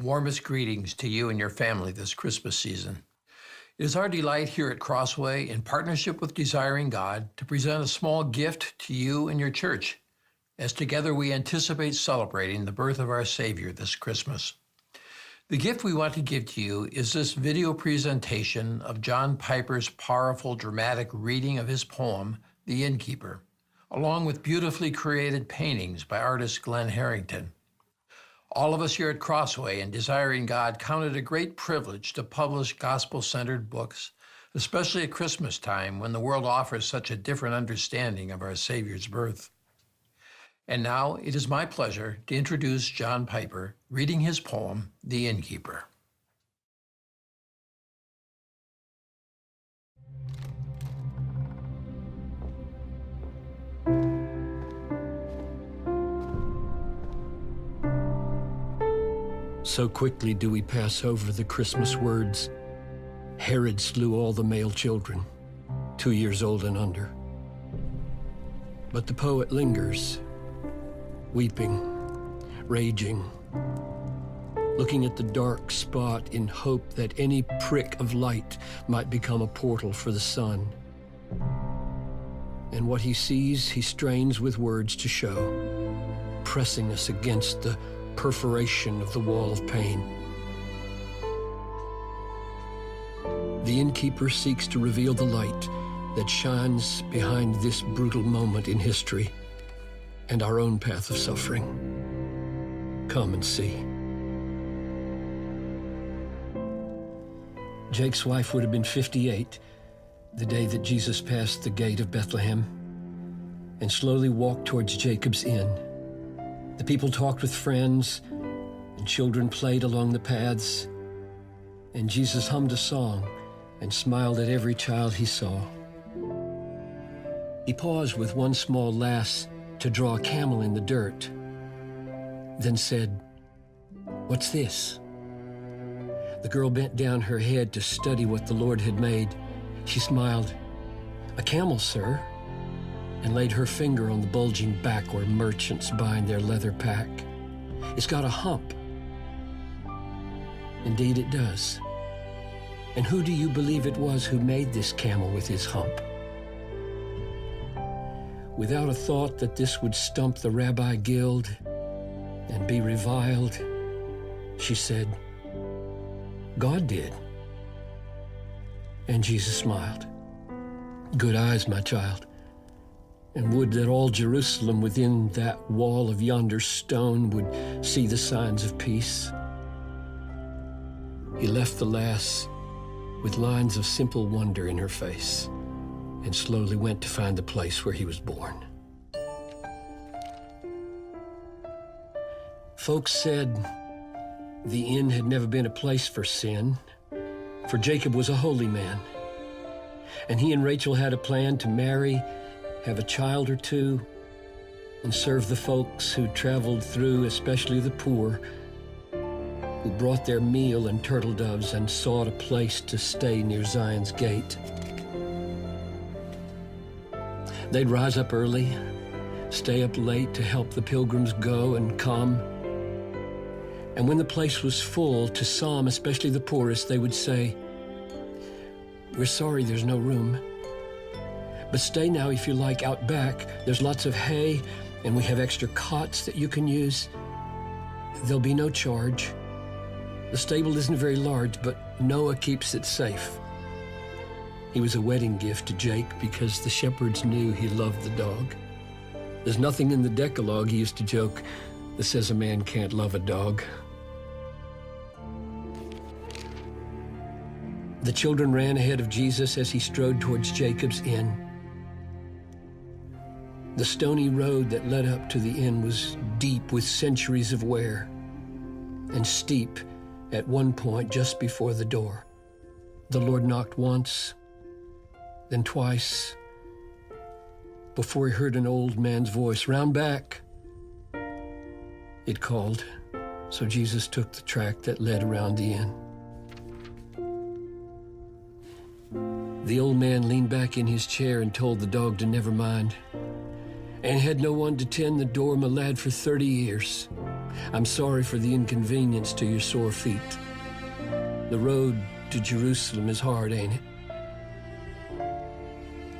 Warmest greetings to you and your family this Christmas season. It is our delight here at Crossway, in partnership with Desiring God, to present a small gift to you and your church, as together we anticipate celebrating the birth of our Savior this Christmas. The gift we want to give to you is this video presentation of John Piper's powerful, dramatic reading of his poem, The Innkeeper, along with beautifully created paintings by artist Glenn Harrington. All of us here at Crossway and Desiring God count it a great privilege to publish gospel-centered books, especially at Christmas time when the world offers such a different understanding of our Savior's birth. And now it is my pleasure to introduce John Piper reading his poem, The Innkeeper. So quickly do we pass over the Christmas words. Herod slew all the male children, 2 years old and under. But the poet lingers, weeping, raging, looking at the dark spot in hope that any prick of light might become a portal for the sun. And what he sees, he strains with words to show, pressing us against the perforation of the wall of pain. The innkeeper seeks to reveal the light that shines behind this brutal moment in history and our own path of suffering. Come and see. Jake's wife would have been 58 the day that Jesus passed the gate of Bethlehem and slowly walked towards Jacob's inn. The people talked with friends, and children played along the paths, and Jesus hummed a song and smiled at every child he saw. He paused with one small lass to draw a camel in the dirt, then said, "What's this?" The girl bent down her head to study what the Lord had made. She smiled, "A camel, sir," and laid her finger on the bulging back where merchants bind their leather pack. "It's got a hump." Indeed it does. And who do you believe it was who made this camel with his hump? Without a thought that this would stump the Rabbi Guild and be reviled, she said, "God did." And Jesus smiled. "Good eyes, my child. And would that all Jerusalem within that wall of yonder stone would see the signs of peace." He left the lass with lines of simple wonder in her face and slowly went to find the place where he was born. Folks said the inn had never been a place for sin, for Jacob was a holy man, and he and Rachel had a plan to marry, have a child or two, and serve the folks who traveled through, especially the poor, who brought their meal and turtle doves and sought a place to stay near Zion's gate. They'd rise up early, stay up late to help the pilgrims go and come. And when the place was full, to some, especially the poorest, they would say, "We're sorry there's no room. But stay now if you like out back. There's lots of hay, and we have extra cots that you can use. There'll be no charge. The stable isn't very large, but Noah keeps it safe." He was a wedding gift to Jake because the shepherds knew he loved the dog. There's nothing in the Decalogue, he used to joke, that says a man can't love a dog. The children ran ahead of Jesus as he strode towards Jacob's inn. The stony road that led up to the inn was deep with centuries of wear and steep at one point just before the door. The Lord knocked once, then twice, before he heard an old man's voice, "Round back," it called, so Jesus took the track that led around the inn. The old man leaned back in his chair and told the dog to never mind, and had no one to tend the door, my lad, for 30 years. I'm sorry for the inconvenience to your sore feet. The road to Jerusalem is hard, ain't it?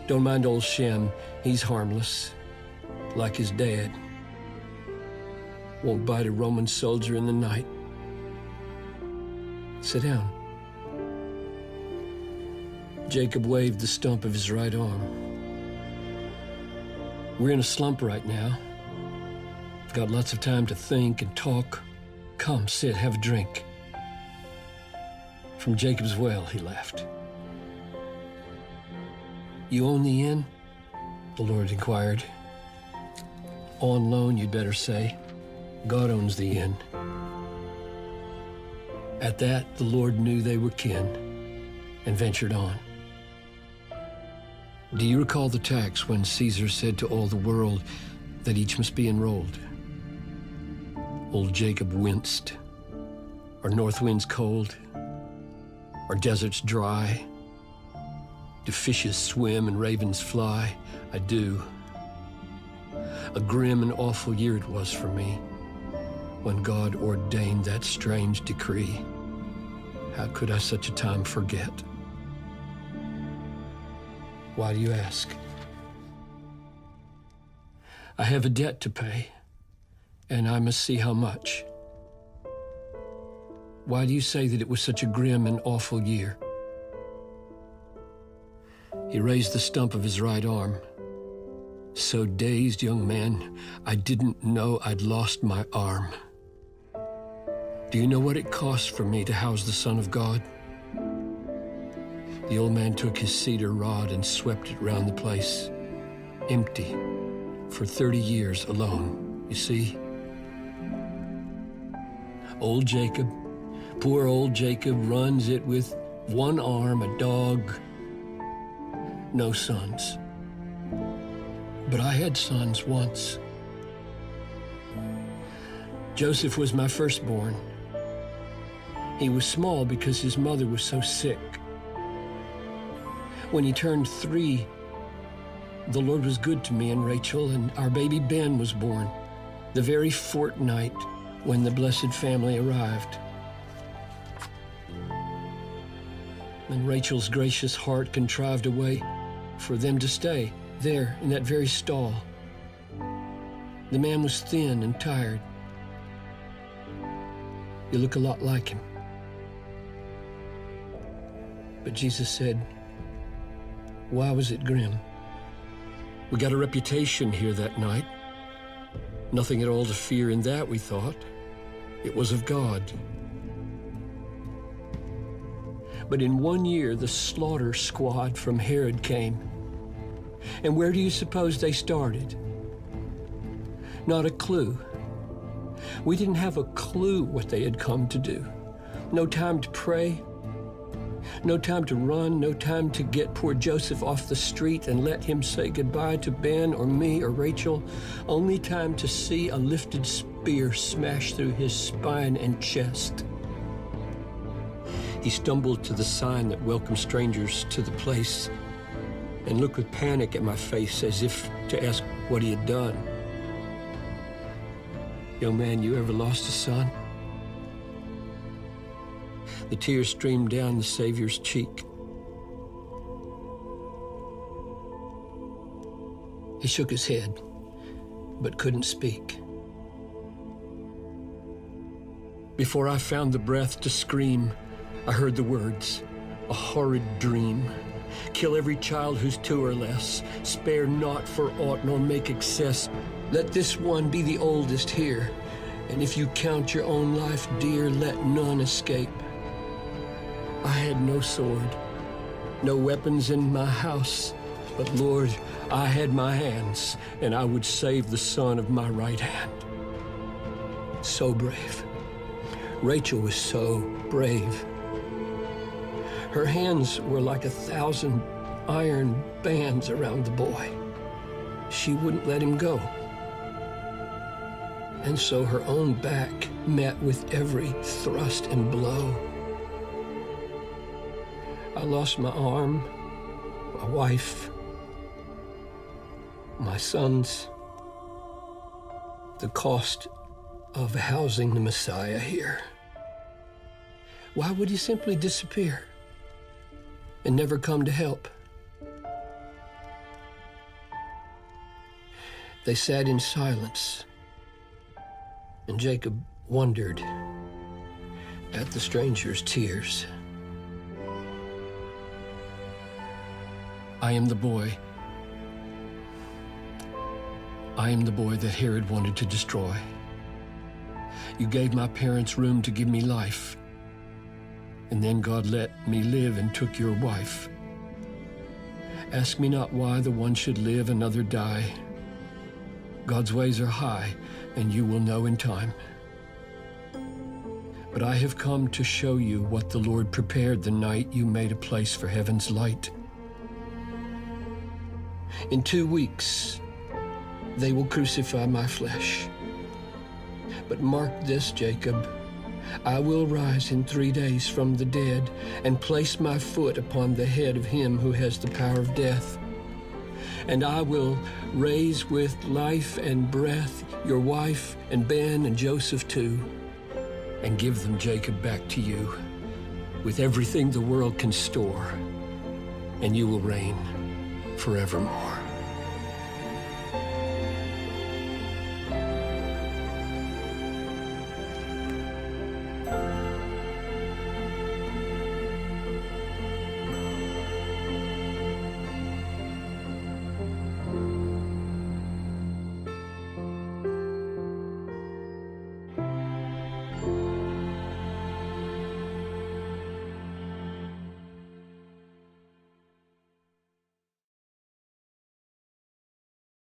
Don't mind old Shem. He's harmless, like his dad. Won't bite a Roman soldier in the night. Sit down. Jacob waved the stump of his right arm. We're in a slump right now. Got lots of time to think and talk. Come, sit, have a drink. From Jacob's well, he laughed. You own the inn? The Lord inquired. On loan, you'd better say. God owns the inn. At that, the Lord knew they were kin and ventured on. Do you recall the tax when Caesar said to all the world that each must be enrolled? Old Jacob winced. Are north winds cold? Are deserts dry? Do fishes swim and ravens fly? I do. A grim and awful year it was for me when God ordained that strange decree. How could I such a time forget? Why do you ask? I have a debt to pay, and I must see how much. Why do you say that it was such a grim and awful year? He raised the stump of his right arm. So dazed, young man, I didn't know I'd lost my arm. Do you know what it cost for me to house the Son of God? The old man took his cedar rod and swept it round the place, empty, for 30 years alone, you see? Old Jacob, poor old Jacob, runs it with one arm, a dog, no sons. But I had sons once. Joseph was my firstborn. He was small because his mother was so sick. When he turned 3, the Lord was good to me and Rachel, and our baby Ben was born, the very fortnight when the blessed family arrived. And Rachel's gracious heart contrived a way for them to stay there in that very stall. The man was thin and tired. You look a lot like him. But Jesus said, why was it grim? We got a reputation here that night. Nothing at all to fear in that, we thought. It was of God. But in 1 year, the slaughter squad from Herod came. And where do you suppose they started? Not a clue. We didn't have a clue what they had come to do. No time to pray, no time to run, no time to get poor Joseph off the street and let him say goodbye to Ben or me or Rachel. Only time to see a lifted spear smash through his spine and chest. He stumbled to the sign that welcomed strangers to the place and looked with panic at my face as if to ask what he had done. Young man, you ever lost a son? The tears streamed down the Savior's cheek. He shook his head, but couldn't speak. Before I found the breath to scream, I heard the words, a horrid dream. Kill every child who's 2 or less. Spare not for aught, nor make excess. Let this one be the oldest here. And if you count your own life dear, let none escape. I had no sword, no weapons in my house. But Lord, I had my hands, and I would save the son of my right hand. So brave. Rachel was so brave. Her hands were like 1,000 iron bands around the boy. She wouldn't let him go. And so her own back met with every thrust and blow. I lost my arm, my wife, my sons. The cost of housing the Messiah here. Why would he simply disappear and never come to help? They sat in silence, and Jacob wondered at the stranger's tears. I am the boy. I am the boy that Herod wanted to destroy. You gave my parents room to give me life, and then God let me live and took your wife. Ask me not why the one should live, another die. God's ways are high, and you will know in time. But I have come to show you what the Lord prepared the night you made a place for heaven's light. In 2 weeks, they will crucify my flesh. But mark this, Jacob, I will rise in 3 days from the dead and place my foot upon the head of him who has the power of death. And I will raise with life and breath your wife and Ben and Joseph too, and give them, Jacob, back to you with everything the world can store, and you will reign forevermore.